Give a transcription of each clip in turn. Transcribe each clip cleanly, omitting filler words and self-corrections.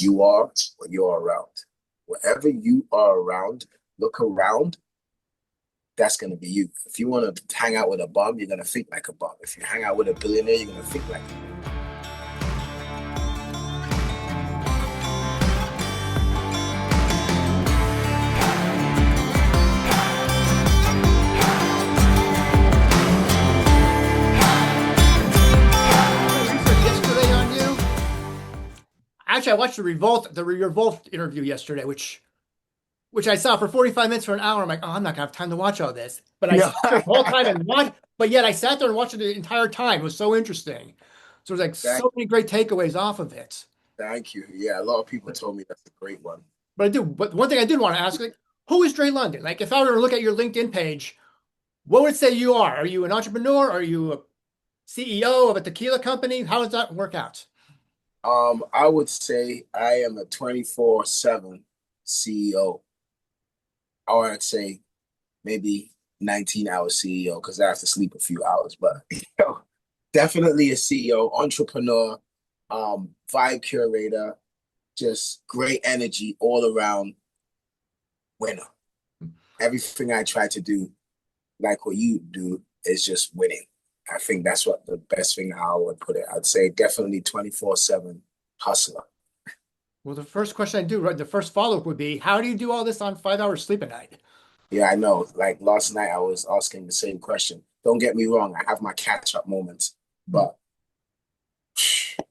you are what you're around. Wherever you are around, look around, that's going to be you. If you want to hang out with a bum, you're going to think like a bum. If you hang out with a billionaire, you're going to think like him. Actually, I watched the Revolt interview yesterday, which I saw for 45 minutes for an hour. I'm like, oh, I'm not gonna have time to watch all this. But I Yeah. sat there the whole time and watched, but yet I sat there and watched it the entire time. It was so interesting. So there's like thank, so many great takeaways off of it. thank you. Yeah, a lot of people told me that's a great one. But one thing I did want to ask, like, who is Dre London? Like, if I were to look at your LinkedIn page, what would it say you are? Are you an entrepreneur? Are you a CEO of a tequila company? How does that work out? I would say I am a 24/7 CEO, or I'd say maybe 19-hour CEO because I have to sleep a few hours. But definitely a CEO, entrepreneur, vibe curator, just great energy all around winner. Everything I try to do, like what you do, is just winning. I think that's what the best thing I would put it. I'd say definitely 24/7 hustler. Well, the first question I do, right, the first follow-up would be, how do you do all this on 5 hours sleep a night? Yeah, I know. Like last night, I was asking the same question. Don't get me wrong, I have my catch up moments, but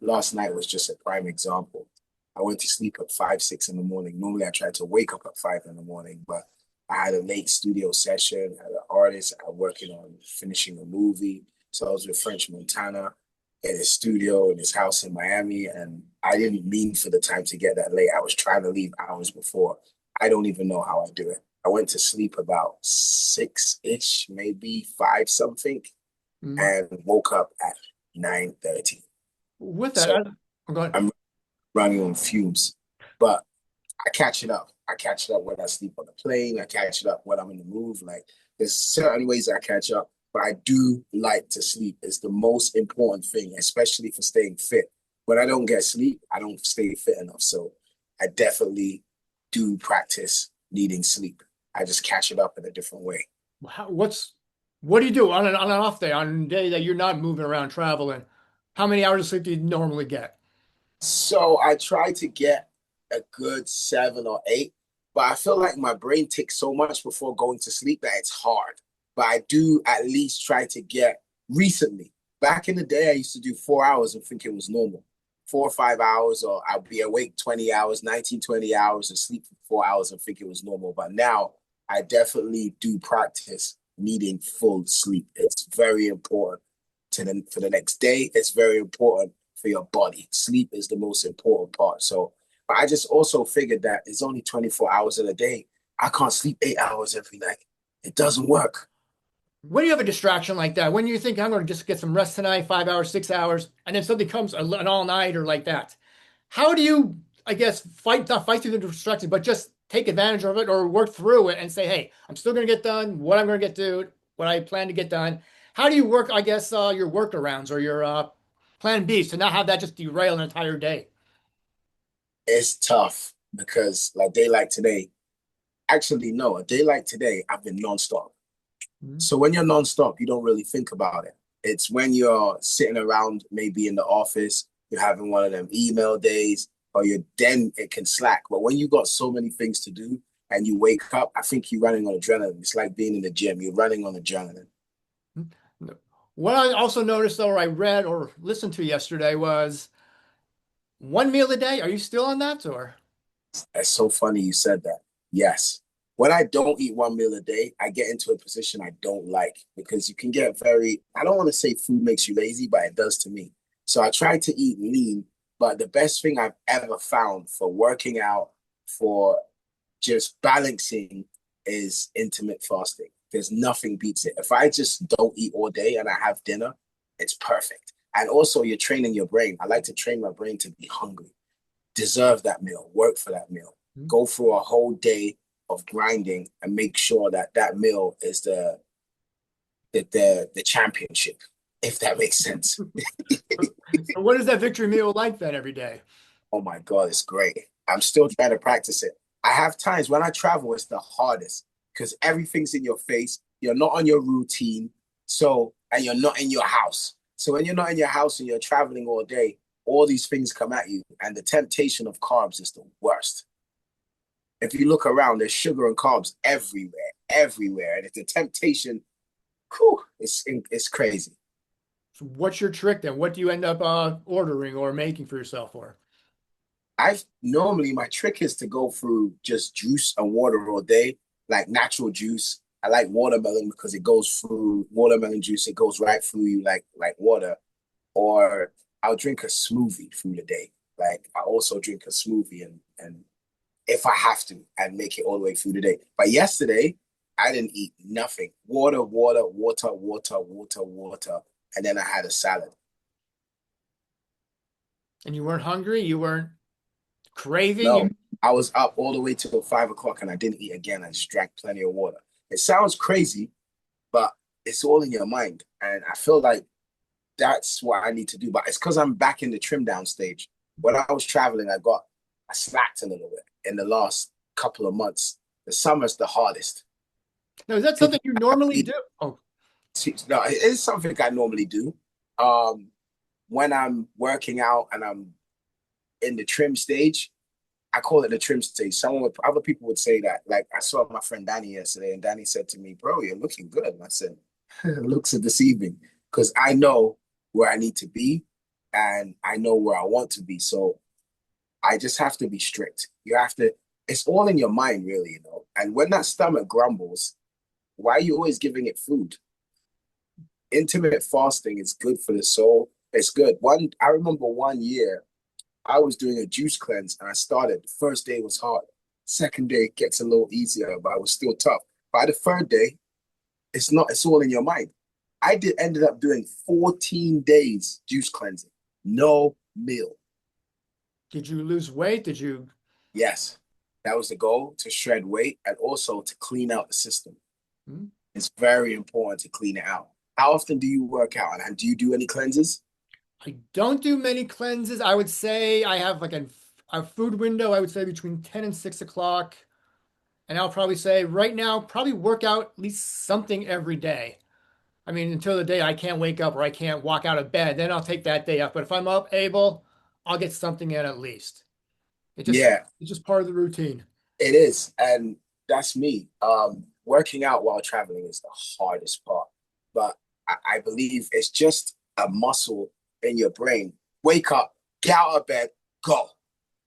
last night was just a prime example. I went to sleep at 5, 6 in the morning. Normally, I try to wake up at 5 in the morning, but I had a late studio session. I had an artist. I'm working on finishing a movie. So I was with French Montana in his studio in his house in Miami, and I didn't mean for the time to get that late. I was trying to leave hours before. I don't even know how I do it. I went to sleep about 6-ish, maybe 5 something, Mhm. and woke up at 9:30. With that, So I'm going. I'm running on fumes. But I catch it up. I catch it up when I sleep on the plane. I catch it up when I'm in the move. Like there's certain ways I catch up, but I do like to sleep. It's the most important thing, especially for staying fit. When I don't get sleep, I don't stay fit enough. So I definitely do practice needing sleep. I just catch it up in a different way. What do you do on an off day, on a day that you're not moving around traveling? How many hours of sleep do you normally get? So I try to get a good 7 or 8, but I feel like my brain ticks so much before going to sleep that it's hard. But I do at least try to get recently. Back in the day, I used to do 4 hours and think it was normal. 4 or 5 hours, or I'll be awake 20 hours, 19, 20 hours, and sleep for 4 hours and think it was normal. But now I definitely do practice needing full sleep. It's very important for the next day. It's very important for your body. Sleep is the most important part. So, but I just also figured that it's only 24 hours in a day. I can't sleep 8 hours every night. It doesn't work. When you have a distraction like that, when you think I'm going to just get some rest tonight, 5 hours, 6 hours, and then something comes an all nighter like that, how do you, I guess, not fight through the distraction, but just take advantage of it or work through it and say, hey, I'm still going to get done what I'm going to get to, what I plan to get done. How do you work, I guess, your workarounds or your plan Bs to not have that just derail an entire day? It's tough because like day like today, actually no, a day like today, I've been nonstop. Mhm. So when you're nonstop, you don't really think about it. It's when you're sitting around, maybe in the office, you're having one of them email days, or you're then it can slack. But when you got so many things to do and you wake up, I think you're running on adrenaline. It's like being in the gym. You're running on adrenaline. What I also noticed, though, or I read or listened to yesterday was one meal a day. Are you still on that, or? It's so funny you said that. Yes. When I don't eat one meal a day, I get into a position I don't like because you can get very, I don't want to say food makes you lazy, but it does to me. So I try to eat lean, but the best thing I've ever found for working out, for just balancing, is intermittent fasting. There's nothing beats it. If I just don't eat all day and I have dinner, it's perfect. And also, you're training your brain. I like to train my brain to be hungry, deserve that meal, work for that meal, go through a whole day of grinding and make sure that that meal is the championship, if that makes sense. So what is that victory meal like then every day? Oh my God, it's great. I'm still trying to practice it. I have times when I travel, it's the hardest because everything's in your face. You're not on your routine. So, and you're not in your house. So when you're not in your house and you're traveling all day, all these things come at you. And the temptation of carbs is the worst. If you look around, there's sugar and carbs everywhere, everywhere. And it's the temptation, whew, it's crazy. So what's your trick then? What do you end up ordering or making for yourself for? I've normally my trick is to go through just juice and water all day, like natural juice. I like watermelon because it goes through watermelon juice, it goes right through you like water. Or I'll drink a smoothie through the day. Like I also drink a smoothie and if I have to and make it all the way through the day. But yesterday I didn't eat nothing. Water, water, water, water, water, water. And then I had a salad. And you weren't hungry? You weren't craving? No, I was up all the way till 5 o'clock and I didn't eat again. I just drank plenty of water. It sounds crazy, but it's all in your mind. And I feel like that's what I need to do. But it's because I'm back in the trim down stage. When I was traveling, I slacked a little bit in the last couple of months. The summer's the hardest. Now, is that something you normally do? Oh, No, it is something I normally do. Um, when I'm working out and I'm in the trim stage, I call it the trim stage. Other people would say that. Like I saw my friend Danny yesterday, and Danny said to me, "Bro, you're looking good." And I said, "Looks are deceiving," because I know where I need to be, and I know where I want to be. So I just have to be strict. You have to. It's all in your mind, really, you know. And when that stomach grumbles, why are you always giving it food? Intermittent fasting is good for the soul. It's good. I remember 1 year I was doing a juice cleanse and I started. The first day was hard. Second day gets a little easier, but I was still tough. By the third day, it's not, it's all in your mind. Ended up doing 14 days juice cleansing. No meal. did you lose weight? Did you? Yes. That was the goal to shred weight and also to clean out the system. Hmm? It's very important to clean it out. How often do you work out and do you do any cleanses? I don't do many cleanses. I would say I have like a food window, I would say between 10 and 6 o'clock. And I'll probably say right now, probably work out at least something every day. I mean, until the day I can't wake up or I can't walk out of bed, then I'll take that day off. But if I'm up able, I'll get something in at least. Yeah, It's just part of the routine. it is. And that's me. Working out while traveling is the hardest part. But I believe it's just a muscle in your brain. Wake up, get out of bed, go.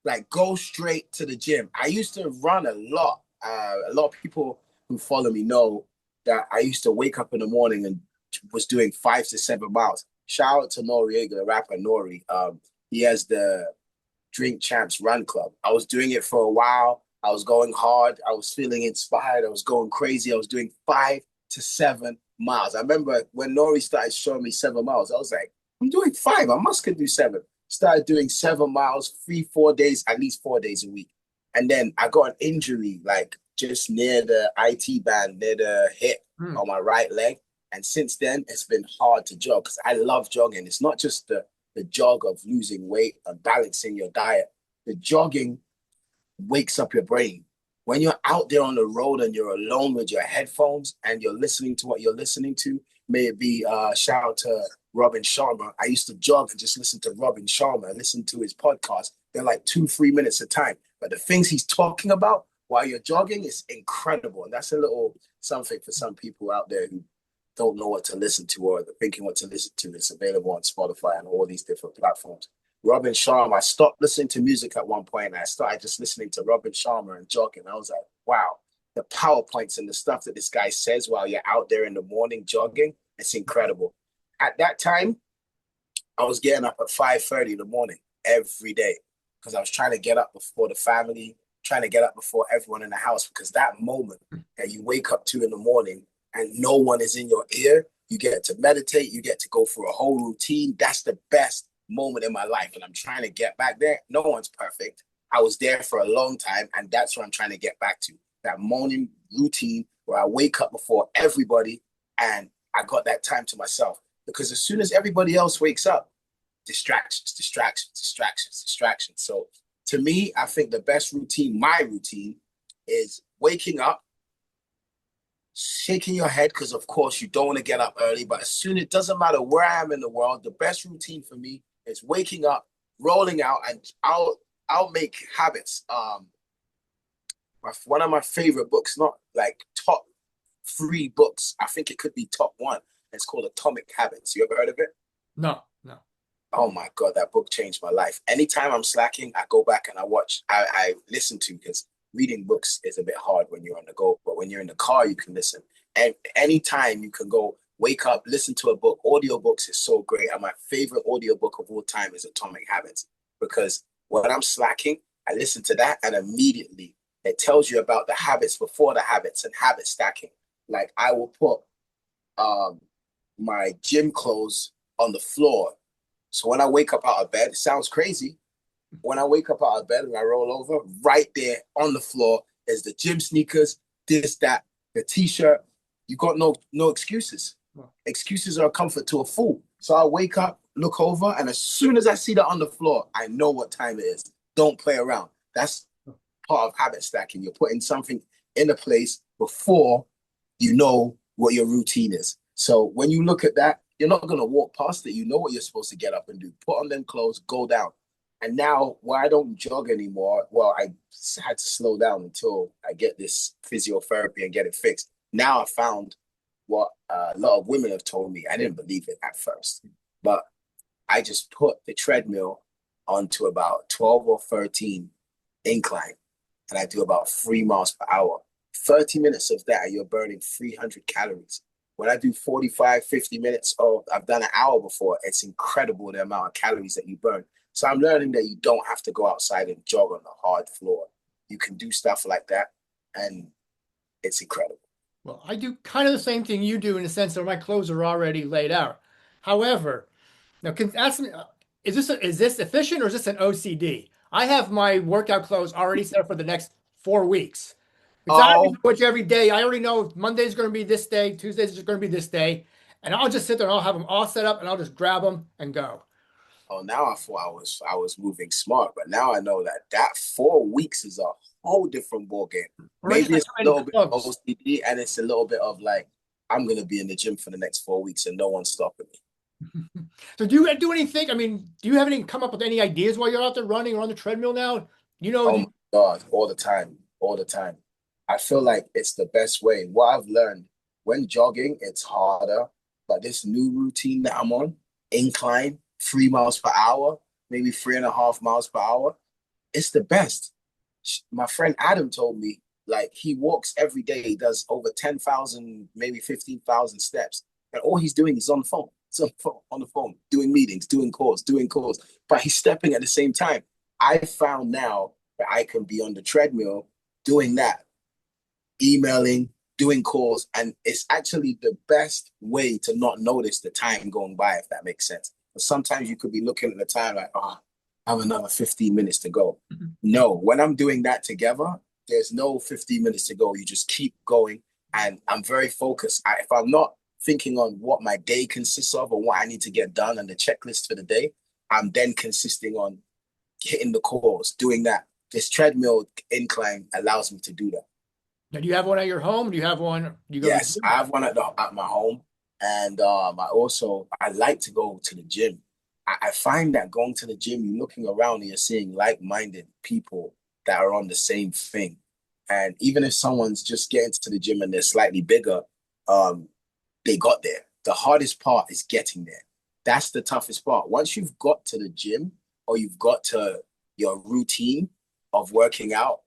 Like go straight to the gym. I used to run a lot. A lot of people who follow me know that I used to wake up in the morning and was doing 5 to 7 miles. Shout out to Noriega, the rapper Nori. He has the Drink Champs Run Club. I was doing it for a while. I was going hard. I was feeling inspired. I was going crazy. I was doing 5 to 7 miles. I remember when Nori started showing me 7 miles, I was like, I'm doing five. I must could do seven. Started doing 7 miles, 3, 4 days, at least 4 days a week. And then I got an injury, like just near the IT band, near the hip Hmm. on my right leg. And since then, it's been hard to jog because I love jogging. It's not just the jog of losing weight and balancing your diet. The jogging wakes up your brain. When you're out there on the road and you're alone with your headphones and you're listening to what you're listening to, may it be shout out to Robin Sharma. I used to jog and just listen to Robin Sharma, listen to his podcast. They're like 2, 3 minutes a time. But the things he's talking about while you're jogging is incredible. And that's a little something for some people out there who don't know what to listen to or they're thinking what to listen to. It's available on Spotify and all these different platforms. Robin Sharma, I stopped listening to music at one point and I started just listening to Robin Sharma and jogging. I was like, wow, the PowerPoints and the stuff that this guy says while you're out there in the morning jogging, it's incredible. At that time, I was getting up at 5:30 in the morning every day because I was trying to get up before the family, trying to get up before everyone in the house because that moment that you wake up to in the morning and no one is in your ear, you get to meditate, you get to go through a whole routine. That's the best moment in my life. And I'm trying to get back there. No one's perfect. I was there for a long time, and that's what I'm trying to get back to. That morning routine where I wake up before everybody and I got that time to myself. Because as soon as everybody else wakes up, distractions, distractions, distractions, distractions. So to me, I think the best routine, my routine, is waking up, shaking your head, because of course you don't want to get up early, but as soon, it doesn't matter where I am in the world, the best routine for me is waking up, rolling out, and I'll make habits. One of my favorite books, not like top 3 books, I think it could be top 1. It's called Atomic Habits. You ever heard of it? No, no. Oh my God, that book changed my life. Anytime I'm slacking, I go back and I listen to, because reading books is a bit hard when you're on the go, but when you're in the car, you can listen. And anytime you can go, wake up, listen to a book. Audiobooks is so great. And my favorite audiobook of all time is Atomic Habits, because when I'm slacking, I listen to that and immediately it tells you about the habits before the habits and habit stacking. Like I will put my gym clothes on the floor. So when I wake up out of bed, it sounds crazy. When I wake up out of bed and I roll over, right there on the floor is the gym sneakers, this, that, the t-shirt. You got no excuses. Excuses are a comfort to a fool. So I wake up, look over, and as soon as I see that on the floor, I know what time it is. Don't play around. That's part of habit stacking. You're putting something in a place before you know what your routine is. So when you look at that, you're not going to walk past it. You know what you're supposed to get up and do. Put on them clothes, go down. And now, where I don't jog anymore, well, I had to slow down until I get this physiotherapy and get it fixed. Now I found what a lot of women have told me. I didn't believe it at first, but I just put the treadmill onto about 12 or 13 incline, and I do about 3 miles per hour. 30 minutes of that, you're burning 300 calories. When I do 45, 50 minutes, I've done an hour before, it's incredible the amount of calories that you burn. So I'm learning that you don't have to go outside and jog on the hard floor. You can do stuff like that, and it's incredible. Well, I do kind of the same thing you do in the sense that my clothes are already laid out. However, now can ask me, is this efficient or is this an OCD? I have my workout clothes already set up for the next 4 weeks. Because I already Oh, know which every day. I already know Monday's going to be this day, Tuesday's going to be this day, and I'll just sit there and I'll have them all set up and I'll just grab them and go. now I thought I was moving smart, but now I know that 4 weeks is a whole different ball game. Or I just Maybe have it's too a many little bit of clothes. OCD, and it's a little bit of like, I'm gonna be in the gym for the next 4 weeks and no one's stopping me. So do you do anything? I mean, do you have any come up with any ideas while you're out there running or on the treadmill now? You know, Oh my God, all the time, all the time. I feel like it's the best way. What I've learned, when jogging, it's harder, but this new routine that I'm on, incline, 3 miles per hour, maybe 3.5 miles per hour, it's the best. My friend Adam told me, like, he walks every day. He does over 10,000, maybe 15,000 steps. And all he's doing is on the phone. He's on the phone, doing meetings, doing calls, but he's stepping at the same time. I found now that I can be on the treadmill doing that, emailing, doing calls, and it's actually the best way to not notice the time going by, if that makes sense. But sometimes you could be looking at the time like, I have another 15 minutes to go. No, when I'm doing that together, there's no 15 minutes to go. You just keep going, and I'm very focused. If I'm not thinking on what my day consists of or what I need to get done and the checklist for the day, I'm then consisting on hitting the calls, doing that. This treadmill incline allows me to do that. now, do you have one at your home? Do you have one? Do you go to the Yes, gym? I have one at my home, and I like to go to the gym. I find that going to the gym, you're looking around and you're seeing like-minded people that are on the same thing. And even if someone's just getting to the gym and they're slightly bigger, um, they got there. The hardest part is getting there. That's the toughest part. Once you've got to the gym or you've got to your routine of working out,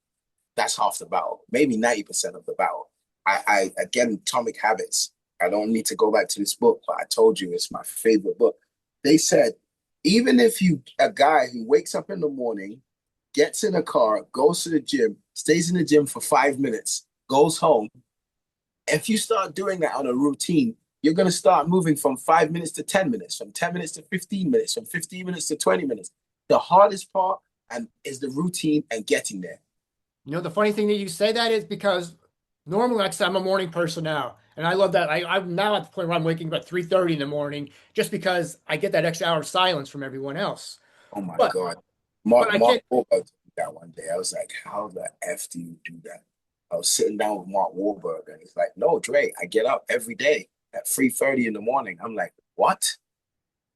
that's half the battle, maybe 90% of the battle. I again, Atomic Habits. I don't need to go back to this book, but I told you it's my favorite book. They said, even if a guy who wakes up in the morning, gets in a car, goes to the gym, stays in the gym for 5 minutes, goes home, if you start doing that on a routine, you're going to start moving from 5 minutes to 10 minutes, from 10 minutes to 15 minutes, from 15 minutes to 20 minutes. The hardest part is the routine and getting there. You know, the funny thing that you say that is because normally, like I said, I'm a morning person now. And I love that. I'm now at the point where I'm waking up at 3:30 in the morning just because I get that extra hour of silence from everyone else. Oh my But God. but I Mark can't. Wahlberg told me that one day. I was like, how the F do you do that? I was sitting down with Mark Wahlberg and he's like, no, Dre, I get up every day at 3:30 in the morning. I'm like, what?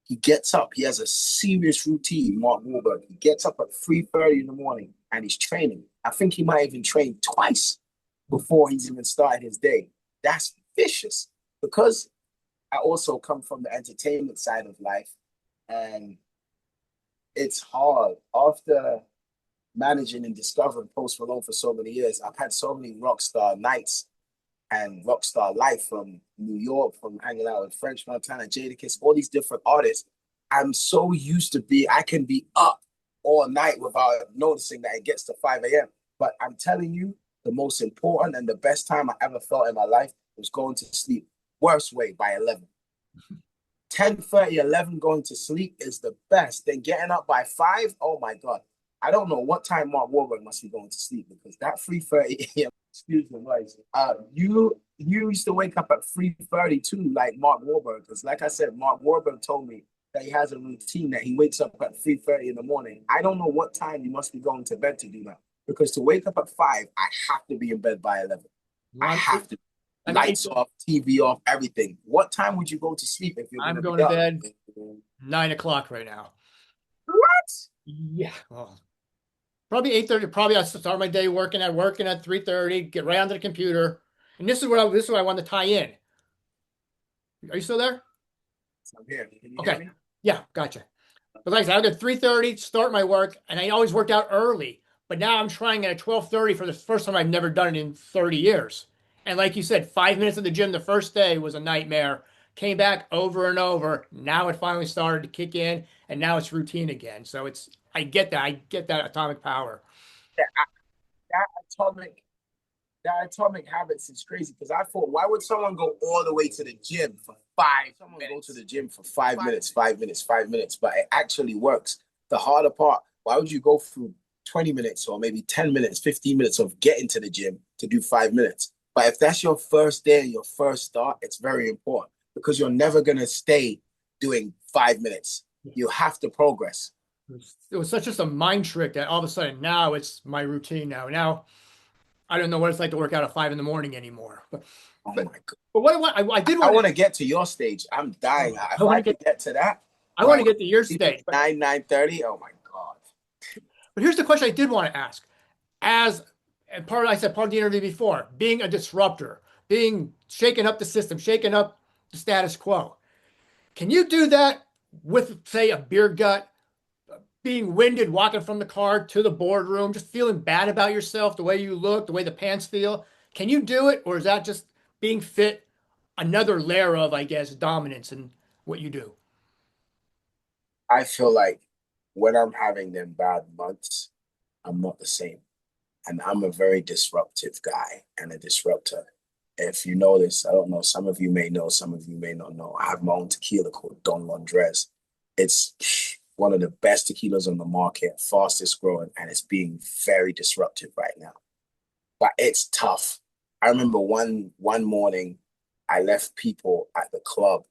He gets up. He has a serious routine, Mark Wahlberg. He gets up at 3:30 in the morning and he's training. I think he might even train twice before he's even started his day. That's vicious because I also come from the entertainment side of life, and it's hard. After managing and discovering Post Malone for so many years, I've had so many rock star nights and rock star life from New York, from hanging out with French Montana, Jadakiss, all these different artists. I'm so used to I can be up all night without noticing that it gets to 5 a.m. But I'm telling you, the most important and the best time I ever felt in my life was going to sleep, worst way, by 11. 10:30, 11 going to sleep is the best. Then getting up by 5, oh my God. I don't know what time Mark Wahlberg must be going to sleep because that 3:30 a.m. Excuse me, guys. You used to wake up at 3:30 too, like Mark Wahlberg. Because like I said, Mark Wahlberg told me that he has a routine that he wakes up at 3:30 in the morning. I don't know what time you must be going to bed to do that. Because to wake up at 5, I have to be in bed by 11. I have to. I'm eight, Lights off, TV off, everything. What time would you go to sleep if you're I'm gonna going be to up? bed 9 o'clock right now. What? Yeah. Well, probably 8:30. Probably I start my day working at 3:30, get right onto the computer. And this is what I want to tie in. Are you still there? I'm here. Can you hear Okay. me? Yeah, gotcha. But like I said, I get 3:30, start my work, and I always worked out early. But now I'm trying at 12:30 for the first time. I've never done it in 30 years. And like you said, 5 minutes at the gym the first day was a nightmare. Came back over and over. Now it finally started to kick in, and now it's routine again. So I get that. I get that atomic power. That, that atomic that atomic habits is crazy because I thought, why would someone go all the way to the gym for 5 minutes? Go to the gym for 5 minutes, 5 minutes, 5 minutes, but it actually works. The harder part, why would you go through 20 minutes or maybe 10 minutes, 15 minutes of getting to the gym to do 5 minutes? But if that's your first day, your first start, it's very important because you're never going to stay doing 5 minutes. You have to progress. It was such just a mind trick that all of a sudden now it's my routine now. Now I don't know what it's like to work out at 5 in the morning anymore. Oh But, my God. but what I did I want want to get to your stage. I'm dying. I If want I to get could get to that, I where want I to go get to your sleep at stage. But 9:30. Oh my God. here's the question I did want to ask. As and part I said part of the interview before, being a disruptor, being shaking up the system, shaking up the status quo. Can you do that with, say, a beer gut, being winded, walking from the car to the boardroom, just feeling bad about yourself, the way you look, the way the pants feel? Can you do it, or is that just being fit, another layer of, I guess, dominance in what you do? I feel like when I'm having them bad months, I'm not the same. And I'm a very disruptive guy and a disruptor. If you know this, I don't know, some of you may know, some of you may not know. I have my own tequila called Don Londres. It's one of the best tequilas on the market, fastest growing, and it's being very disruptive right now. But it's tough. I remember one morning I left people at the club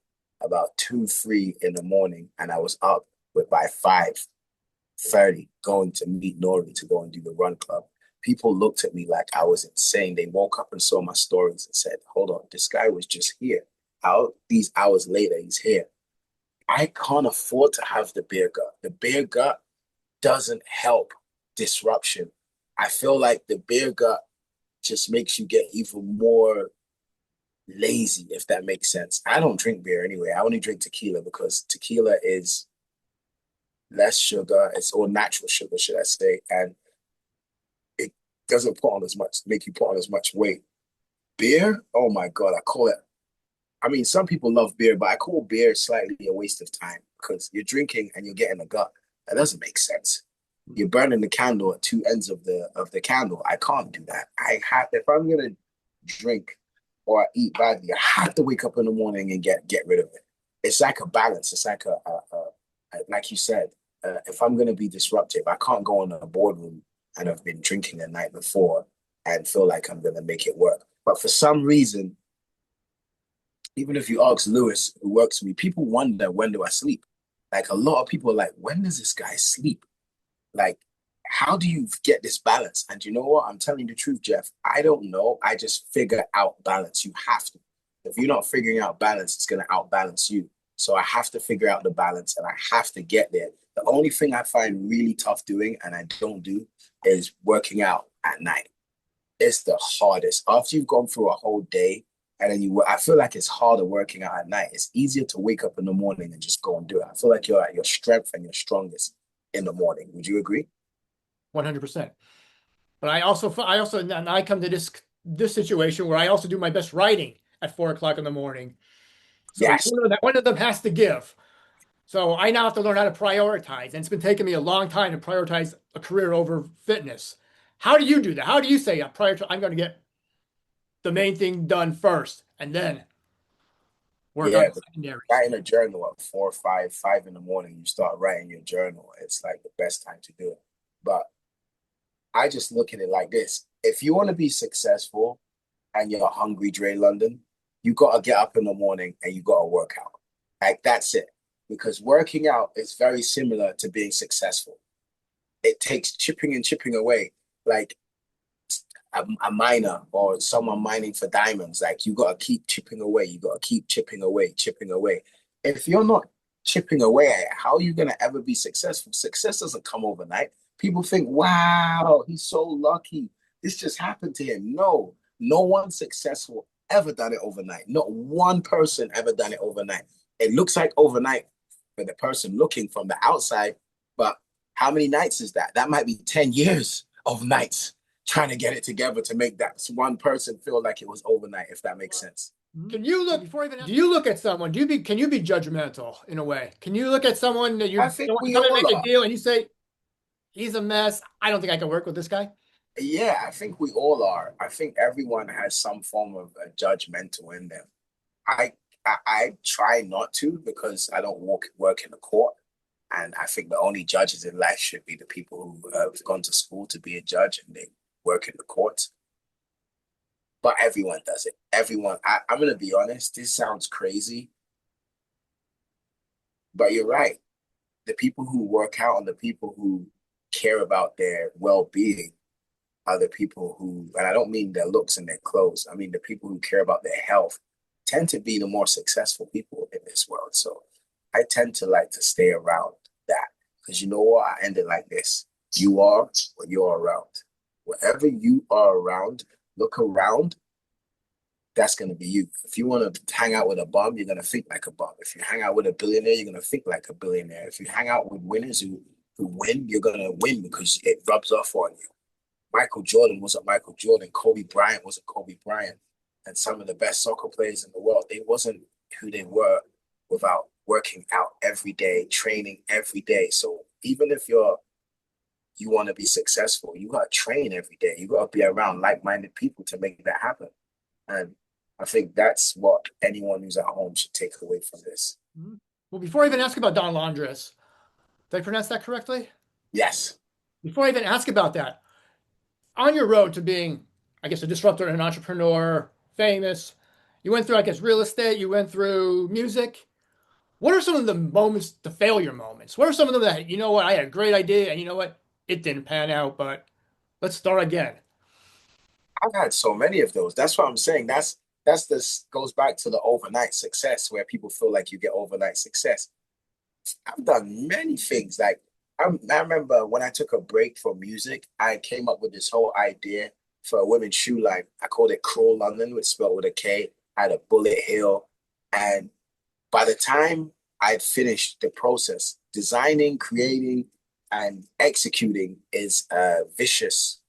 about 2, 3 in the morning, and I was up with by 5:30 going to meet Nori to go and do the run club. People looked at me like I was insane. They woke up and saw my stories and said, hold on, this guy was just here. How these hours later he's here? I can't afford to have the beer gut. The beer gut doesn't help disruption. I feel like the beer gut just makes you get even more lazy, if that makes sense. I don't drink beer anyway. I only drink tequila because tequila is less sugar. It's all natural sugar, should I say, and it doesn't make you put on as much weight. Beer, oh my God, I call it. I mean, some people love beer, but I call beer slightly a waste of time because you're drinking and you're getting a gut. That doesn't make sense. You're burning the candle at two ends of the candle. I can't do that. I have if I'm gonna drink or eat badly, I have to wake up in the morning and get rid of it. It's like a balance. It's like like you said, if I'm gonna be disruptive, I can't go in a boardroom and I've been drinking the night before and feel like I'm gonna make it work. But for some reason, Even if you ask Lewis, who works with me, people wonder, when do I sleep? Like a lot of people are like, when does this guy sleep? Like, how do you get this balance? And you know what? I'm telling you the truth, Jeff. I don't know. I just figure out balance. You have to. If you're not figuring out balance, it's going to outbalance you. So I have to figure out the balance and I have to get there. The only thing I find really tough doing and I don't do is working out at night. It's the hardest. After you've gone through a whole day and then I feel like it's harder working out at night. It's easier to wake up in the morning and just go and do it. I feel like you're at your strength and your strongest in the morning. Would you agree? 100%. But and I come to this situation where I also do my best writing at 4 o'clock in the morning. So Yes. one of them has to give. So I now have to learn how to prioritize. And it's been taking me a long time to prioritize a career over fitness. How do you do that? How do you say I'm going to get the main thing done first and then work on Yeah, the secondaries? writing a journal at 4 or 5 in the morning, you start writing your journal. It's like the best time to do it. But I just look at it like this. If you want to be successful and you're hungry, Dre London, you got to get up in the morning and you got to work out. Like that's it. Because working out is very similar to being successful. It takes chipping and chipping away. Like a miner or someone mining for diamonds, like you got to keep chipping away. You got to keep chipping away, chipping away. If you're not chipping away at it, how are you going to ever be successful? Success doesn't come overnight. People think, wow, he's so lucky. This just happened to him. No, no one successful ever done it overnight. Not one person ever done it overnight. It looks like overnight for the person looking from the outside, but how many nights is that? That might be 10 years of nights trying to get it together to make that one person feel like it was overnight, if that makes sense. Can you look before even? Do you look at someone? Can you be judgmental in a way? Can you look at someone that I you think don't we come and all make a are. deal and you say he's a mess? I don't think I can work with this guy. Yeah, I think we all are. I think everyone has some form of a judgmental in them. I, I try not to because I don't work in the court. And I think the only judges in life should be the people who have gone to school to be a judge and they work in the courts. But everyone does it. Everyone. I'm going to be honest. This sounds crazy, but you're right. The people who work out and the people who care about their well-being are the people who, and I don't mean their looks and their clothes, I mean the people who care about their health tend to be the more successful people in this world. So I tend to like to stay around that because you know what? I end it like this. You are what you're around. Wherever you are around, look around, that's going to be you. If you want to hang out with a bum, you're going to think like a bum. If you hang out with a billionaire, you're going to think like a billionaire. If you hang out with winners who win, you're going to win because it rubs off on you. Michael Jordan wasn't Michael Jordan. Kobe Bryant wasn't Kobe Bryant. And some of the best soccer players in the world, they wasn't who they were without working out every day, training every day. So even if you want to be successful, you got to train every day. You got to be around like-minded people to make that happen. And I think that's what anyone who's at home should take away from this. Well, before I even ask about Don Londres, did I pronounce that correctly? Yes. Before I even ask about that, on your road to being, I guess, a disruptor and an entrepreneur, famous, you went through, I guess, real estate, you went through music. What are some of the moments, the failure moments? What are some of them that, you know what, I had a great idea and you know what, it didn't pan out, but let's start again. I've had so many of those. That's what I'm saying. That's this goes back to the overnight success where people feel like you get overnight success. I've done many things. Like I remember when I took a break from music, I came up with this whole idea for a women's shoe line. I called it Crawl London, which spelled with a K. I had a bullet heel. And by the time I'd finished the process, designing, creating, and executing is a vicious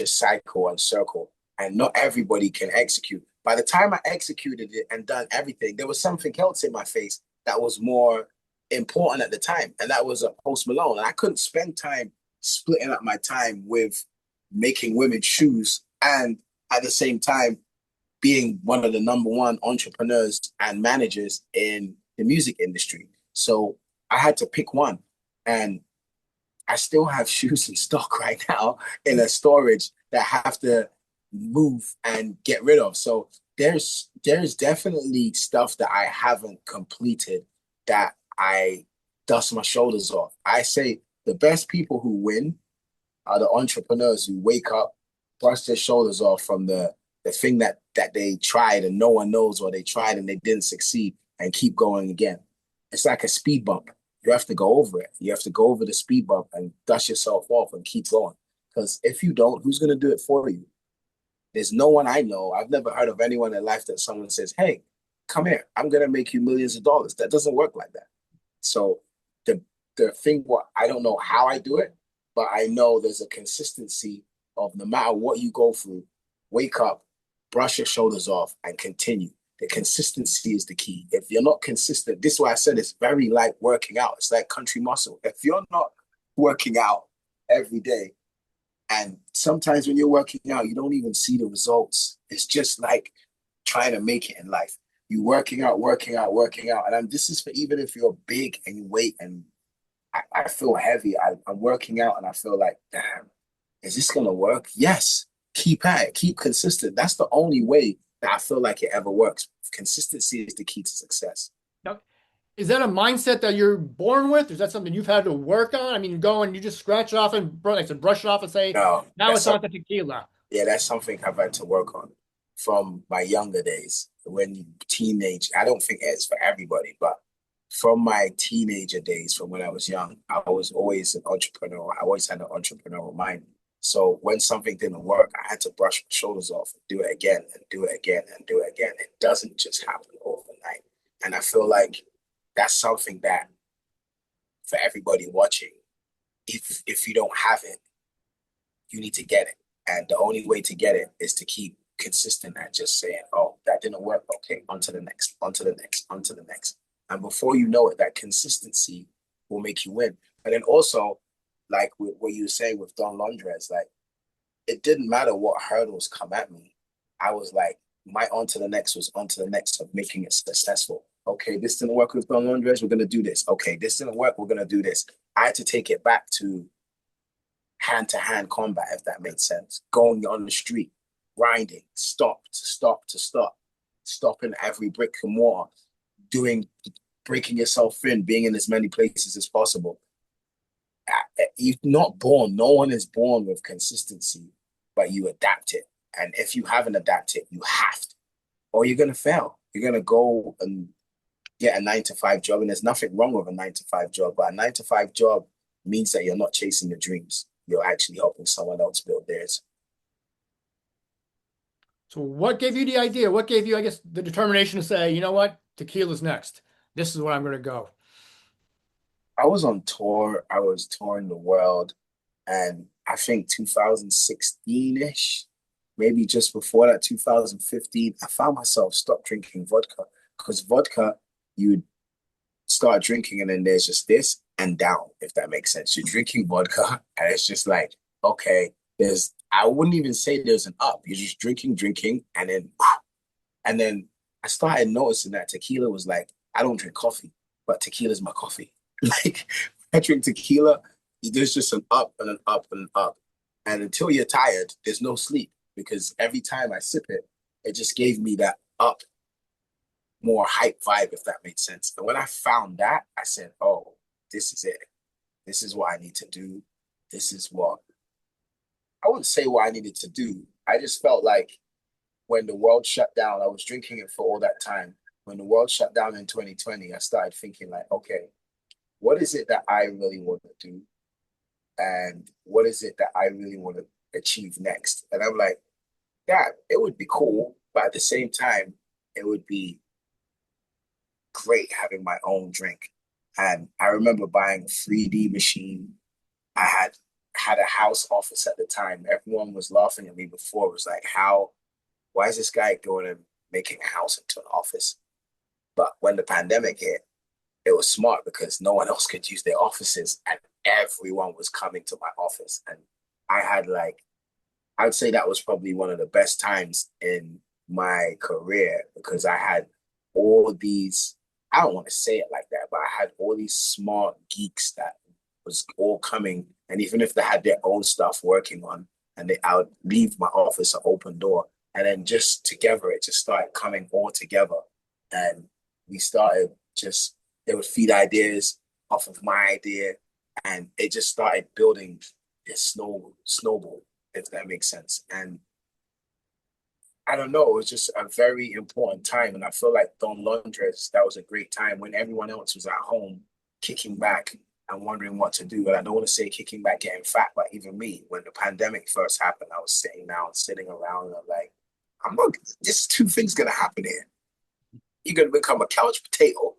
cycle and circle. And not everybody can execute. By the time I executed it and done everything, there was something else in my face that was more important at the time, and that was a Post Malone. And I couldn't spend time splitting up my time with making women's shoes and at the same time being one of the number one entrepreneurs and managers in the music industry. So I had to pick one. And I still have shoes in stock right now in a storage that I have to move and get rid of. So there's There's definitely stuff that I haven't completed that I dust my shoulders off. I say the best people who win are the entrepreneurs who wake up, brush their shoulders off from the thing that they tried and no one knows, or they tried and they didn't succeed, and keep going again. It's like a speed bump. You have to go over it. You have to go over the speed bump and dust yourself off and keep going. Because if you don't, who's going to do it for you? There's no one I know. I've never heard of anyone in life that someone says, "Hey, come here. I'm going to make you millions of dollars." That doesn't work like that. So the the thing, what I don't know how I do it, but I know there's a consistency of no matter what you go through, wake up, brush your shoulders off, and continue. The consistency is the key. If you're not consistent, this is why I said it's very like working out. It's like country muscle. If you're not working out every day, and sometimes when you're working out, you don't even see the results. It's just like trying to make it in life. You working out, working out, working out. And this is for even if you're big and you weight and I feel heavy. I'm working out and I feel like, damn, is this gonna work? Yes. Keep at it. Keep consistent. That's the only way that I feel like it ever works. Consistency is the key to success. Now, is that a mindset that you're born with? Is that something you've had to work on? I mean, go and you just scratch it off and like to brush it off and say, No, now it's on to tequila. yeah, that's something I've had to work on from my younger days. When you teenage, I don't think it's for everybody, but from my teenager days, from when I was young, I was always an entrepreneur. I always had an entrepreneurial mind. So when something didn't work, I had to brush my shoulders off and do it again and do it again and do it again. It doesn't just happen overnight. And I feel like that's something that for everybody watching, if you don't have it, you need to get it. And the only way to get it is to keep consistent and just saying, oh, that didn't work. Okay, on to the next, on to the next, on to the next. And before you know it, that consistency will make you win. And then also, like what you were saying with Don Londres, like it didn't matter what hurdles come at me. I was like, my on to the next was on to the next of making it successful. Okay, this didn't work with Don Londres, we're gonna do this. Okay, this didn't work, we're gonna do this. I had to take it back to hand-to-hand combat, if that made sense. Going on the street, grinding, stop to stop to stop, stopping every brick and mortar, doing, breaking yourself in, being in as many places as possible. You're not born, no one is born with consistency, but you adapt it. And if you haven't adapted, you have to, or you're going to fail. You're going to go and get a 9 to 5 job. And there's nothing wrong with a 9 to 5 job, but a 9 to 5 job means that you're not chasing your dreams. You're actually helping someone else build theirs. So what gave you the idea? What gave you, I guess, the determination to say, you know what, tequila's next. This is where I'm going to go. I was on tour. I was touring the world, and I think 2016-ish, maybe just before that, 2015, I found myself stopped drinking vodka because vodka, you start drinking and then there's just this and down, if that makes sense. You're drinking vodka and it's just like, okay, I wouldn't even say there's an up. You're just drinking, and then I started noticing that tequila was like, I don't drink coffee, but tequila's my coffee. Like I drink tequila, there's just an up and an up and an up. And until you're tired, there's no sleep because every time I sip it, it just gave me that up, more hype vibe, if that makes sense. And when I found that, I said, oh, this is it. This is what I need to do. This is what I wouldn't say what I needed to do. I just felt like when the world shut down, I was drinking it for all that time. When the world shut down in 2020, I started thinking like, okay, what is it that I really want to do? And what is it that I really want to achieve next? And I'm like, yeah, it would be cool, but at the same time, it would be great having my own drink. And I remember buying a 3D machine. I had a house office at the time. Everyone was laughing at me before. It was like, why is this guy going and making a house into an office? But when the pandemic hit, it was smart because no one else could use their offices and everyone was coming to my office. And I had like, I would say that was probably one of the best times in my career because I had all these, I don't want to say it like that, but I had all these smart geeks that was all coming. And even if they had their own stuff working on, and I would leave my office an open door, And then just together, it just started coming all together. And we started just, they would feed ideas off of my idea. And it just started building this snowball, if that makes sense. And I don't know, it was just a very important time. And I feel like Don Londres, that was a great time when everyone else was at home kicking back and wondering what to do. And I don't want to say kicking back, getting fat, but even me, when the pandemic first happened, I was sitting around and I'm like, I'm not, this two things gonna happen here. You're gonna become a couch potato,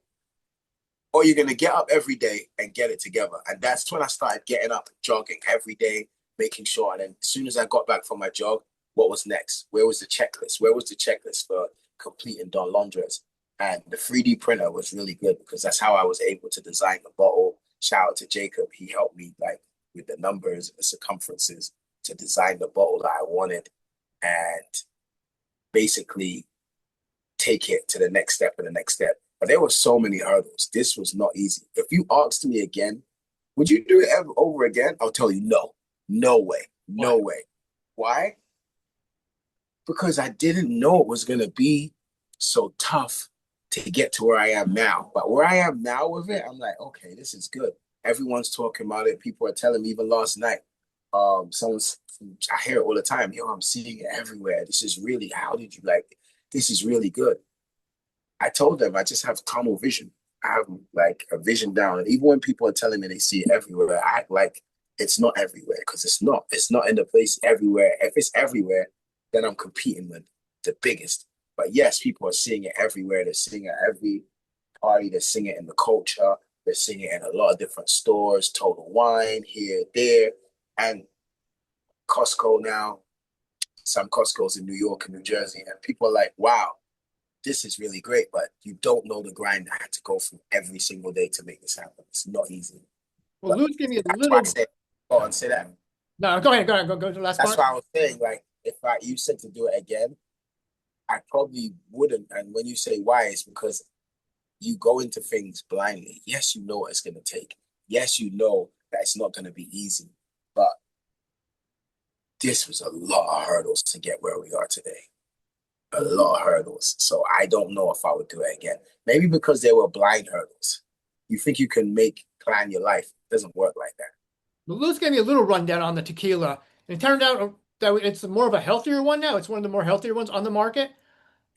or you're gonna get up every day and get it together. And that's when I started getting up, jogging every day, making sure. And then as soon as I got back from my jog, what was next? Where was the checklist? Where was the checklist for completing Don Londres? And the 3D printer was really good because that's how I was able to design the bottle. Shout out to Jacob. He helped me like with the numbers and the circumferences to design the bottle that I wanted and basically take it to the next step and the next step. But there were so many hurdles. This was not easy. If you asked me again, would you do it over again? I'll tell you no. No way. No way. Why? Because I didn't know it was going to be so tough to get to where I am now. But where I am now with it, I'm like, okay, this is good. Everyone's talking about it. People are telling me, even last night, I hear it all the time. Yo, I'm seeing it everywhere. This is really, how did you like it? This is really good. I told them I just have tunnel vision. I have like a vision down. And even when people are telling me they see it everywhere, I act like it's not everywhere because it's not. It's not in the place everywhere. If it's everywhere, then I'm competing with the biggest. But yes, people are seeing it everywhere. They're seeing it at every party. They're seeing it in the culture. They're seeing it in a lot of different stores, Total Wine, here, there, and Costco now. Some Costco's in New York and New Jersey. And people are like, wow, this is really great. But you don't know the grind I had to go through every single day to make this happen. It's not easy. Well, But Lou's gave me a that's why I little. said, go on, say that. No, go ahead. Go ahead. Go to the last That's part. why I was saying, like, if you said to do it again, I probably wouldn't. And when you say why, it's because you go into things blindly. Yes, you know what it's going to take. Yes, you know that it's not going to be easy. But this was a lot of hurdles to get where we are today. A lot of hurdles. So I don't know if I would do it again. Maybe because they were blind hurdles. You think you can plan your life. It doesn't work like that. Well, Lou's gave me a little rundown on the tequila. And it turned out that it's more of a healthier one now. It's one of the more healthier ones on the market.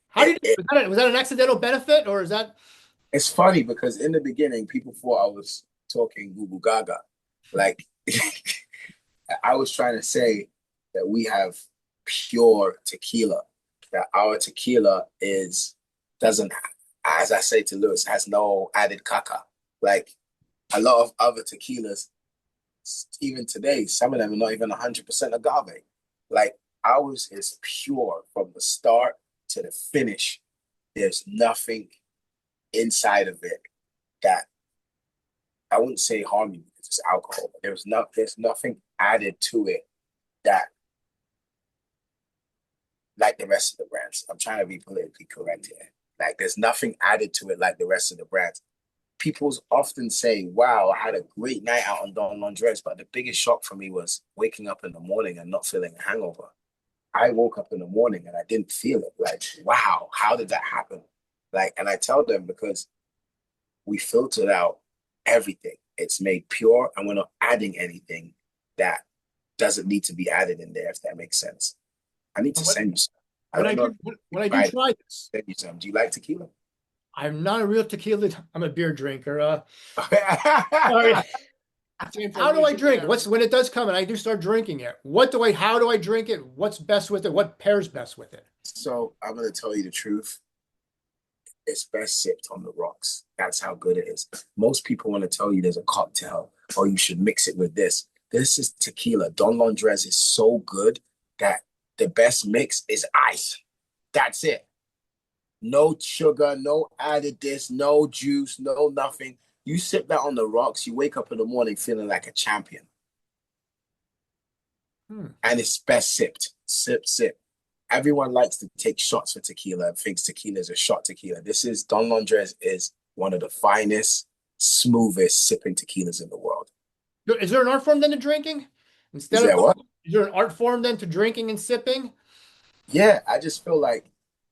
How do It, you it, was that an accidental benefit or is that it's funny because in the beginning, people thought I was talking Google Gaga. Like, I was trying to say that we have pure tequila, that our tequila doesn't, as I say to Lewis, has no added caca. Like a lot of other tequilas, even today, some of them are not even 100% agave. Like ours is pure from the start to the finish. There's nothing inside of it that I wouldn't say harm you because it's alcohol, but there's nothing added to it that like the rest of the brands. I'm trying to be politically correct here. Like there's nothing added to it like the rest of the brands. People often say, wow, I had a great night out on Don Londres, but the biggest shock for me was waking up in the morning and not feeling a hangover. I woke up in the morning and I didn't feel it. Like, wow, how did that happen? Like, and I tell them because we filtered out everything. It's made pure and we're not adding anything that doesn't need to be added in there, if that makes sense. I need to send you some. I when don't I know do if you when I do tried it. try this? Send you some. Do you like tequila? I'm not a real tequila. I'm a beer drinker. Sorry. Same for How do me I too, drink? man. What's when it does come and I do start drinking it? How do I drink it? What's best with it? What pairs best with it? So I'm gonna tell you the truth. It's best sipped on the rocks. That's how good it is. Most people want to tell you there's a cocktail or you should mix it with this. This is tequila. Don Londres is so good that the best mix is ice. That's it. No sugar, no added this, no juice, no nothing. You sip that on the rocks, you wake up in the morning feeling like a champion. And it's best sipped. Sip, sip. Everyone likes to take shots for tequila and thinks tequila is a shot tequila. Don Londres is one of the finest, smoothest sipping tequilas in the world. Is there an art form then to drinking? Is Instead of that what? Is there an art form then to drinking and sipping? Yeah, I just feel like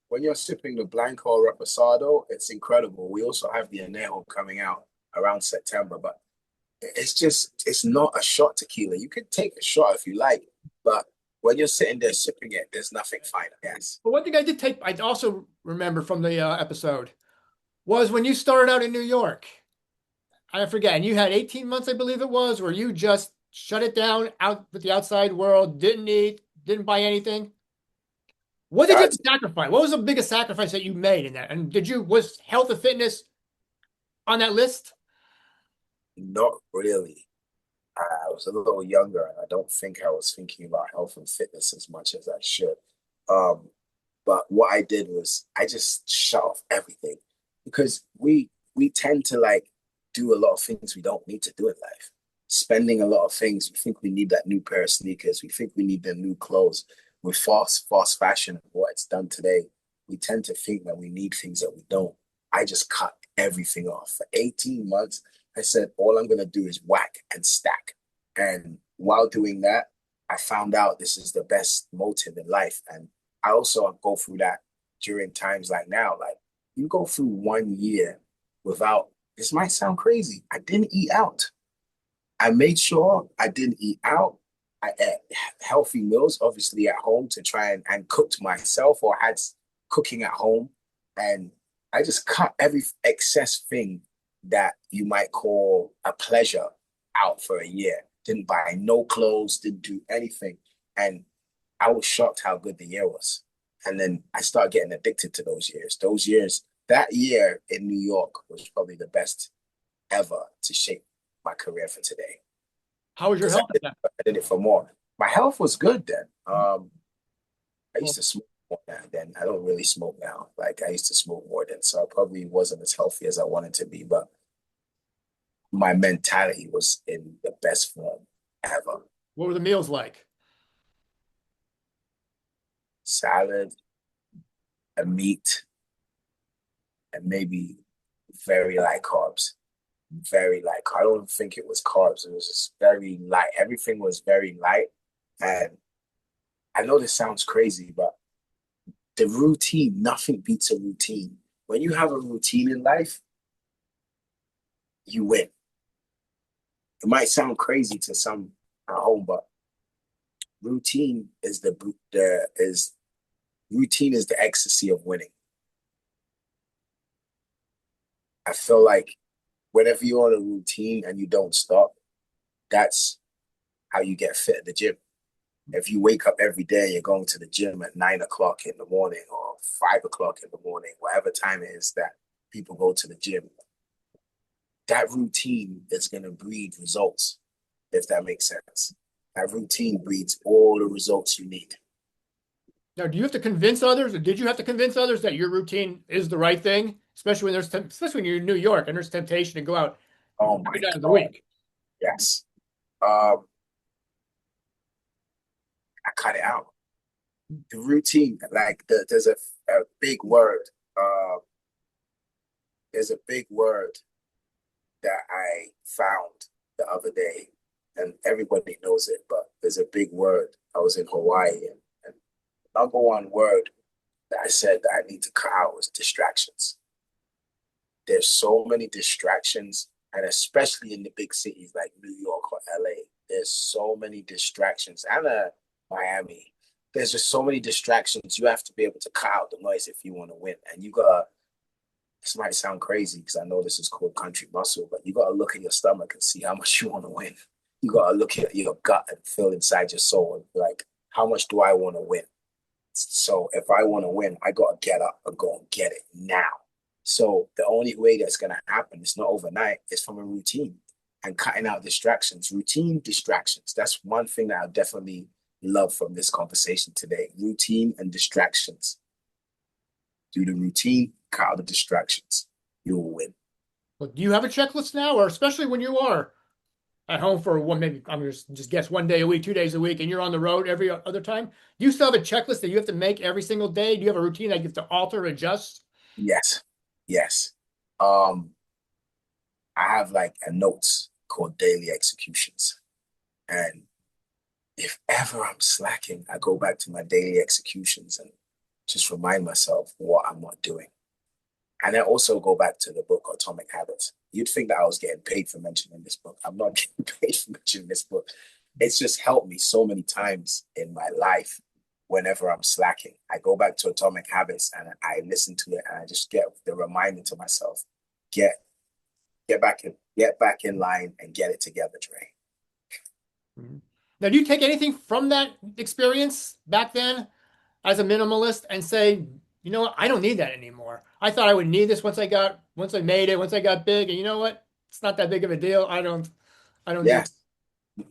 when you're sipping the Blanco Reposado, it's incredible. We also have the Anejo coming out around September, but it's not a shot tequila. You could take a shot if you like, but when you're sitting there sipping it, there's nothing fine, I guess. But one thing I did take, I also remember from the episode was when you started out in New York. I forget, and you had 18 months, I believe it was, where you just shut it down out with the outside world, didn't eat, didn't buy anything. What did you have That's to sacrifice? What was the biggest sacrifice that you made in that? And was health and fitness on that list? not really. I was a little younger, and I don't think I was thinking about health and fitness as much as I should. Um, but what I did was I just shut off everything because we tend to like do a lot of things we don't need to do in life. Spending a lot of things, we think we need that new pair of sneakers, we think we need the new clothes. With fast fashion, what it's done today, we tend to think that we need things that we don't. I just cut everything off. For 18 months, I said, all I'm gonna do is whack and stack. And while doing that, I found out this is the best motive in life. And I also go through that during times like now. Like you go through 1 year without, this might sound crazy. I didn't eat out. I made sure I didn't eat out. I ate healthy meals, obviously at home to try and cooked myself or had cooking at home. And I just cut every excess thing that you might call a pleasure out for a year. Didn't buy no clothes, didn't do anything. And I was shocked how good the year was. And then I started getting addicted to those years. Those years, that year in New York was probably the best ever to shape my career for today. How was your Because I health at did, that? I did it for more. My health was good then. I used Well, to smoke more then. I don't really smoke now. Like I used to smoke more then. So I probably wasn't as healthy as I wanted to be, but my mentality was in the best form ever. what were the meals like? Salad, a meat, and maybe very light carbs. Very light. I don't think it was carbs. It was just very light. Everything was very light. And I know this sounds crazy, but the routine, nothing beats a routine. When you have a routine in life, you win. It might sound crazy to some at home, but routine is the is routine is the ecstasy of winning. I feel like whenever you're on a routine and you don't stop, that's how you get fit at the gym. If you wake up every day, you're going to the gym at 9 o'clock in the morning or 5 o'clock in the morning, whatever time it is that people go to the gym, that routine is going to breed results, if that makes sense. That routine breeds all the results you need. Now, do you have to convince others, or did you have to convince others that your routine is the right thing, especially when especially when you're in New York and there's temptation to go out Oh my 3 times a God. week? Yes. Um, I cut it out. The routine, like there's a big word. Uh, there's a big word that I found the other day, and everybody knows it, but there's a big word. I was in Hawaii, and the number one word that I said that I need to cut out was distractions. There's so many distractions, and especially in the big cities like New York or LA, there's so many distractions, and Miami. There's just so many distractions. You have to be able to cut out the noise if you want to win, and you gotta. This might sound crazy because I know this is called country muscle, but you gotta look at your stomach and see how much you want to win. You gotta look at your gut and feel inside your soul and be like, how much do I want to win? So if I want to win, I gotta get up and go and get it now. So the only way that's gonna happen is not overnight, it's from a routine and cutting out distractions. Routine distractions. That's one thing that I definitely love from this conversation today. Routine and distractions. Do the routine, cut out the distractions. You will win. But do you have a checklist now, or especially when you are at home for one, maybe I'm just guess 1 day a week, 2 days a week, and you're on the road every other time? Do you still have a checklist that you have to make every single day? Do you have a routine that you have to alter, adjust? Yes. Yes. Um, I have like a notes called daily executions. And if ever I'm slacking, I go back to my daily executions and just remind myself what I'm not doing. And I also go back to the book Atomic Habits. You'd think that I was getting paid for mentioning this book. I'm not getting paid for mentioning this book. It's just helped me so many times in my life. Whenever I'm slacking, I go back to Atomic Habits and I listen to it and I just get the reminder to myself, get get back in line and get it together, Dre. Mhm. Now, do you take anything from that experience back then as a minimalist and say, you know what, I don't need that anymore. I thought I would need this once I made it, once I got big, and you know what? It's not that big of a deal. I don't need. Yes,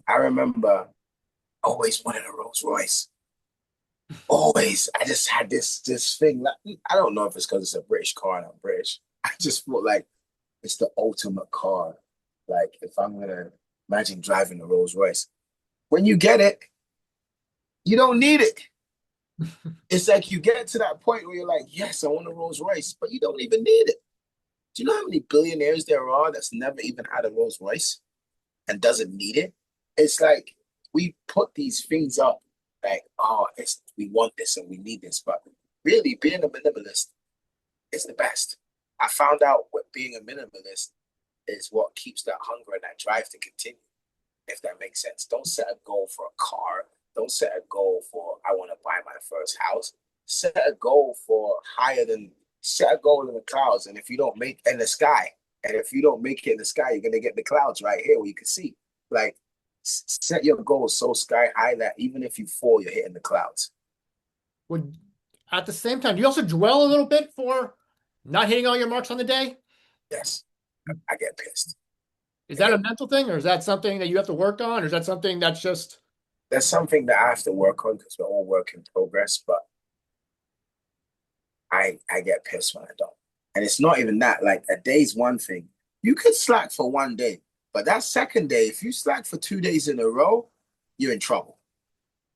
I remember always wanted a Rolls Royce. Always, I just had this thing. Like, I don't know if it's because it's a British car and I'm British. I just feel like it's the ultimate car. Like if I'm gonna imagine driving a Rolls Royce, when you get it, you don't need it. It's like you get to that point where you're like, yes, I want a Rolls Royce, but you don't even need it. Do you know how many billionaires there are that's never even had a Rolls Royce and doesn't need it? It's like we put these things up like, oh, it's we want this and we need this, but really being a minimalist is the best. I found out what being a minimalist is what keeps that hunger and that drive to continue, if that makes sense. Don't set a goal for a car. Don't set a goal for I want to buy my first house. Set a goal for higher than set a goal in the clouds. And if you don't make in the sky, and if you don't make it in the sky, you're gonna get the clouds right here where you can see. Like set your goal so sky high that even if you fall, you're hitting the clouds. Would at the same time, do you also dwell a little bit for not hitting all your marks on the day? Yes, I get pissed. Is I that a get mental thing, or is that something that you have to work on, or is that something that's just That's something that I have to work on because we're all work in progress. But I get pissed when I don't. And it's not even that. Like a day's one thing. You could slack for one day, but that second day, if you slack for 2 days in a row, you're in trouble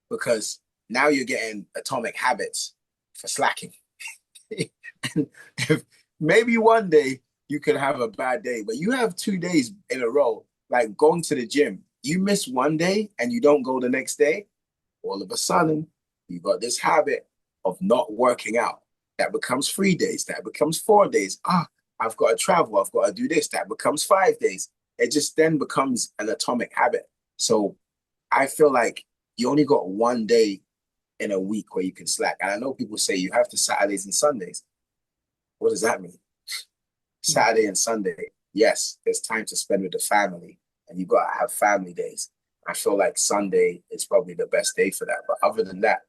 because now you're getting atomic habits for slacking. And if maybe one day you could have a bad day, but you have 2 days in a row, like going to the gym. You miss one day and you don't go the next day, all of a sudden you got this habit of not working out. That becomes 3 days. That becomes 4 days. I've got to travel. I've got to do this. That becomes 5 days. It just then becomes an atomic habit. So I feel like you only got one day in a week where you can slack. And I know people say you have to Saturdays and Sundays. What does that mean? Saturday and Sunday, yes, there's time to spend with the family, and you got to have family days. I feel like Sunday is probably the best day for that. But other than that,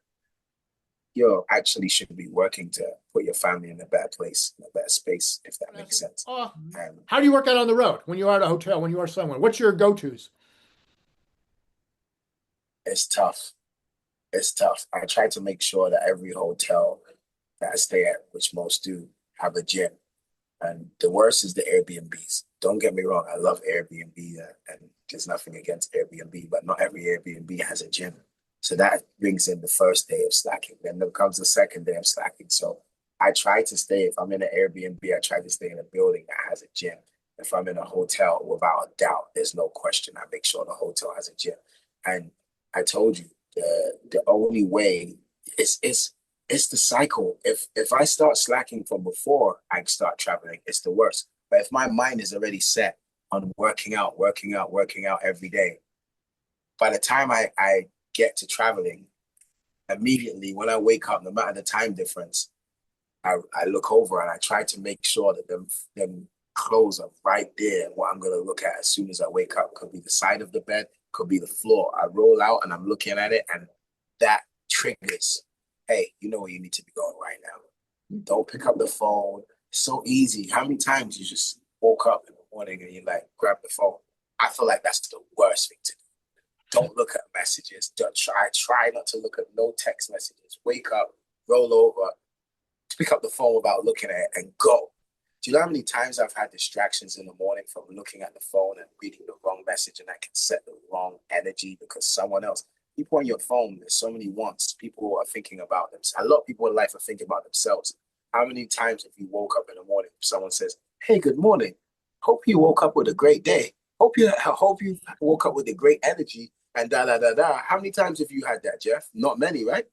you actually should be working to put your family in a better place, in a better space, if that makes sense. oh, And how do you work out on the road when you are at a hotel, when you are somewhere? What's your go-tos? it's tough. It's tough. I try to make sure that every hotel that I stay at, which most do, have a gym. And the worst is the Airbnbs. Don't get me wrong, I love Airbnb and there's nothing against Airbnb, but not every Airbnb has a gym. So that brings in the first day of slacking. Then there comes the second day of slacking. So I try to stay, if I'm in an Airbnb, I try to stay in a building that has a gym. If I'm in a hotel, without a doubt, there's no question. I make sure the hotel has a gym. And I told you, the only way is the cycle. If I start slacking from before I start traveling, it's the worst. But if my mind is already set on working out every day, by the time I get to traveling, immediately when I wake up, no matter the time difference, I look over and I try to make sure that them clothes are right there. What I'm gonna look at as soon as I wake up could be the side of the bed, could be the floor. I roll out and I'm looking at it, and that triggers. Hey, you know where you need to be going right now. Don't pick up the phone. It's so easy. How many times you just woke up in the morning and you like grab the phone? I feel like that's the worst thing to do. Don't look at messages. Don't try not to look at no text messages. Wake up, roll over, pick up the phone without looking at it, and go. Do you know how many times I've had distractions in the morning from looking at the phone and reading the wrong message, and that can set the wrong energy because someone else, people on your phone, there's so many wants. People are thinking about them. A lot of people in life are thinking about themselves. How many times have you woke up in the morning, someone says, hey, good morning. Hope you woke up with a great day. Hope you woke up with a great energy. and da da da da. How many times have you had that, Jeff? Not many, right?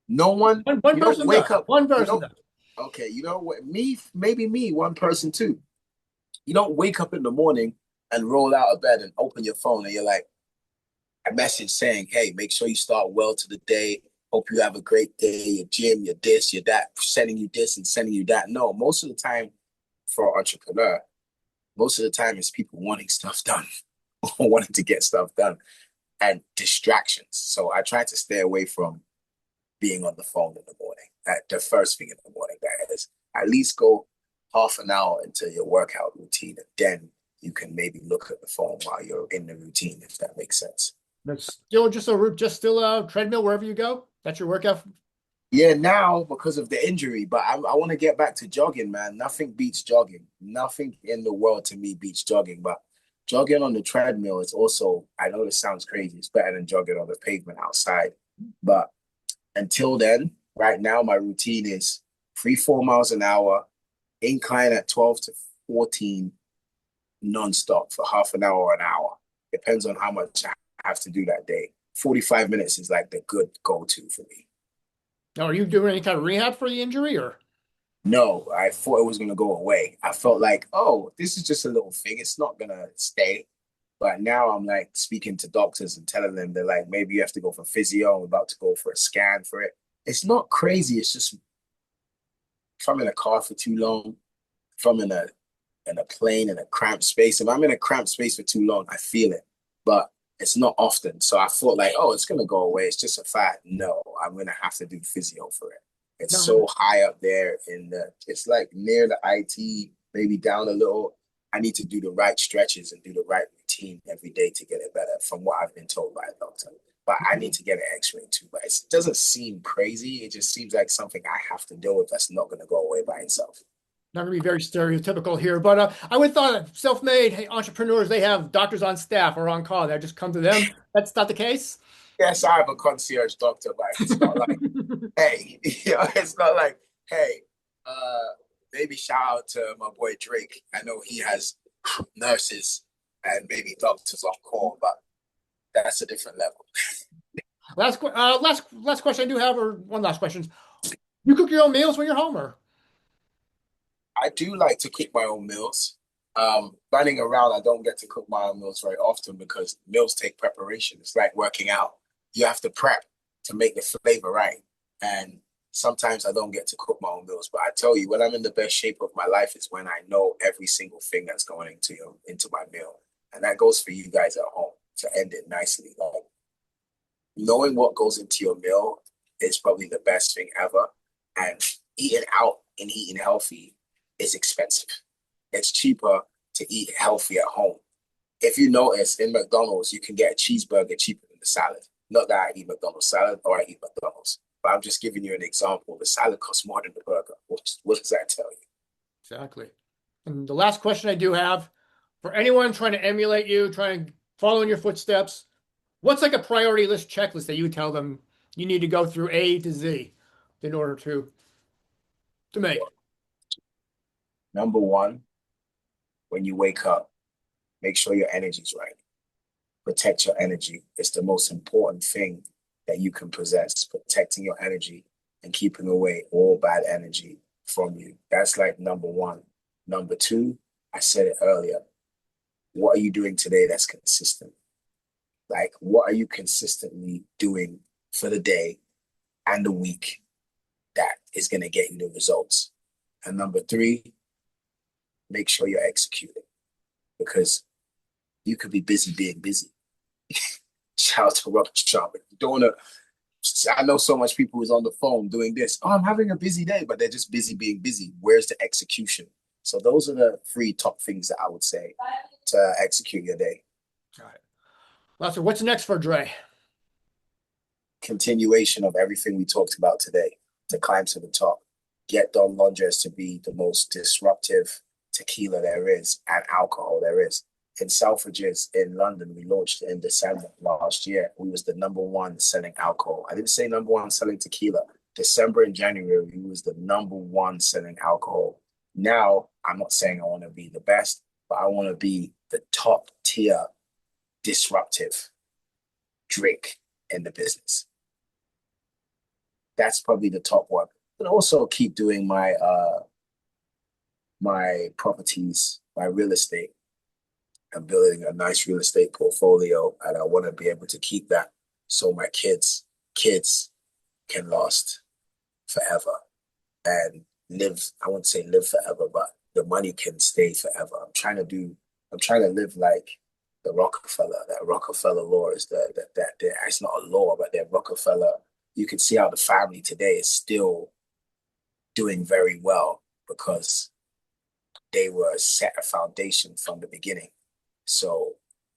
No one. One You don't person wake does. up. One You person don't. does. Okay, you know what? Me, maybe me, one person too. You don't wake up in the morning and roll out of bed and open your phone and you're like, a message saying, hey, make sure you start well to the day. Hope you have a great day. Your gym, your this, your that, sending you this and sending you that. No, most of the time for an entrepreneur, most of the time it's people wanting stuff done, wanting to get stuff done and distractions. So I try to stay away from being on the phone in the morning. The first thing in the morning, that is, at least go half an hour into your workout routine, and then you can maybe look at the phone while you're in the routine, if that makes sense. That's still just still a treadmill wherever you go. That's your workout. Yeah, now because of the injury, but I want to get back to jogging, man. Nothing beats jogging. Nothing in the world to me beats jogging. But jogging on the treadmill is also, I know this sounds crazy, it's better than jogging on the pavement outside. But until then, right now, my routine is 3, 4 miles an hour, incline at 12 to 14 nonstop for half an hour or an hour. Depends on how much I have to do that day. 45 minutes is like the good go-to for me. Now, are you doing any kind of rehab for the injury or? No, I thought it was going to go away. I felt like, oh, this is just a little thing. It's not going to stay. But now I'm like speaking to doctors and telling them they're like, maybe you have to go for physio. I'm about to go for a scan for it. It's not crazy. It's just if I'm in a car for too long, if I'm in a plane in a cramped space, if I'm in a cramped space for too long, I feel it. But it's not often. So I thought like, oh, it's gonna go away. It's just a fat. No, I'm gonna have to do physio for it. It's No. so high up there in the it's like near the IT, maybe down a little. I need to do the right stretches and do the right routine every day to get it better, from what I've been told by a doctor. But I need to get an x-ray too. But it doesn't seem crazy. It just seems like something I have to deal with that's not gonna go away by itself. Not going to be very stereotypical here, but I would thought self-made entrepreneurs, they have doctors on staff or on call. They just come to them. That's not the case. Yes, I have a concierge doctor, but it's not like hey, it's not like, hey, maybe shout out to my boy Drake. I know he has nurses and maybe doctors on call, but that's a different level. Last question I do have, or one last question. You cook your own meals when you're home, or? I do like to cook my own meals. Running around, I don't get to cook my own meals very often because meals take preparation. It's like working out. You have to prep to make the flavor right. And sometimes I don't get to cook my own meals. But I tell you, when I'm in the best shape of my life is when I know every single thing that's going into my meal. And that goes for you guys at home to end it nicely. Like knowing what goes into your meal is probably the best thing ever. And eating out and eating healthy is expensive. It's cheaper to eat healthy at home. If you notice in McDonald's, you can get a cheeseburger cheaper than the salad. Not that I eat McDonald's salad or I eat McDonald's, but I'm just giving you an example. The salad costs more than the burger. What does that tell you? Exactly. And the last question I do have for anyone trying to emulate you, trying to follow in your footsteps, what's like a priority list checklist that you tell them you need to go through A to Z in order to make? Number one, when you wake up, make sure your energy's right. Protect your energy. It's the most important thing that you can possess. Protecting your energy and keeping away all bad energy from you. That's like number one. Number two, I said it earlier. What are you doing today that's consistent? Like, what are you consistently doing for the day and the week that is going to get you the results? And number three, make sure you're executing because you could be busy being busy. Shout out to Robert Sharp. You don't want to. I know so much people who's on the phone doing this. Oh, I'm having a busy day, but they're just busy being busy. Where's the execution? So those are the three top things that I would say to execute your day. All right. Lester, what's next for Dre? Continuation of everything we talked about today to climb to the top. Get Don Londres to be the most disruptive tequila there is and alcohol there is. In Selfridges in London, we launched it in December last year. We was the number one selling alcohol. I didn't say number one selling tequila. December and January, we was the number one selling alcohol. Now, I'm not saying I want to be the best, but I want to be the top tier disruptive. drink in the business. That's probably the top one. And also keep doing my properties, my real estate. I'm building a nice real estate portfolio, and I want to be able to keep that so my kids can last forever and live. I won't say live forever, but the money can stay forever. I'm trying to live like the Rockefeller. That Rockefeller law is that it's not a law, but that Rockefeller. You can see how the family today is still doing very well because they were set a foundation from the beginning. So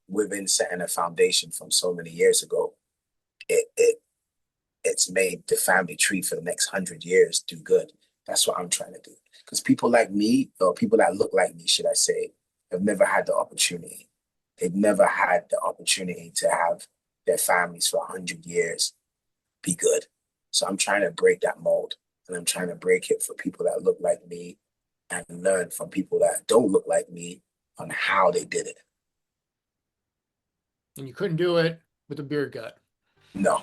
within setting a foundation from so many years ago, it's made the family tree for the next 100 years do good. That's what I'm trying to do. Because people like me, or people that look like me, should I say, have never had the opportunity. They've never had the opportunity to have their families for 100 years be good. So I'm trying to break that mold, and I'm trying to break it for people that look like me and learn from people that don't look like me on how they did it. And you couldn't do it with a beer gut. No.